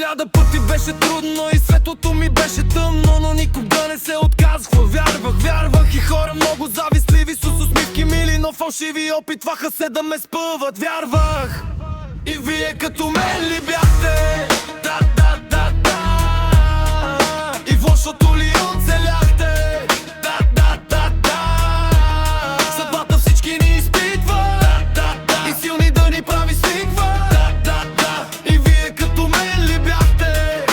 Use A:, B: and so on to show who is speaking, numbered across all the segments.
A: Хиляда пъти беше трудно и светлото ми беше тъмно, но никога не се отказва. Вярвах и хора много завистливи с усмивки мили, но фалшиви опитваха се да ме спъват. Вярвах и вие като мен ли бяхте? Да. И в лошото ли оцеляхте? Да. Съдбата всички ни изпитва и силни да ни прави свиква. Да. И вие като мен ли бяхте?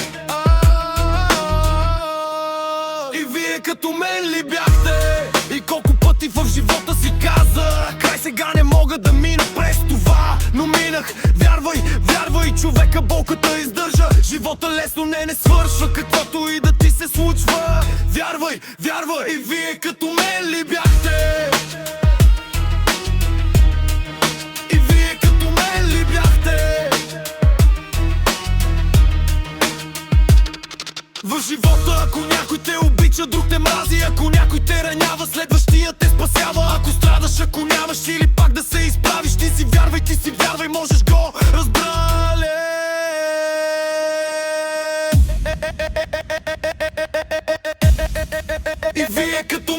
A: И вие като мен ли бяхте? И колко пъти в живота си казах: край, сега не мога да мина през това, но минах. Вярвай, човека болката издържа. Живота лесно не свършва, каквото и да ти се случва. Вярвай, и вие като мен ли бяхте? И вие като мен ли бяхте? В живота, ако някой те обича, друг те мрази. Ако някой те ранява, следващия те спасява. Ако страдаш, ако нямаш или пак да се изправиш, ти си вярвай, можеш го разбрале. И вие като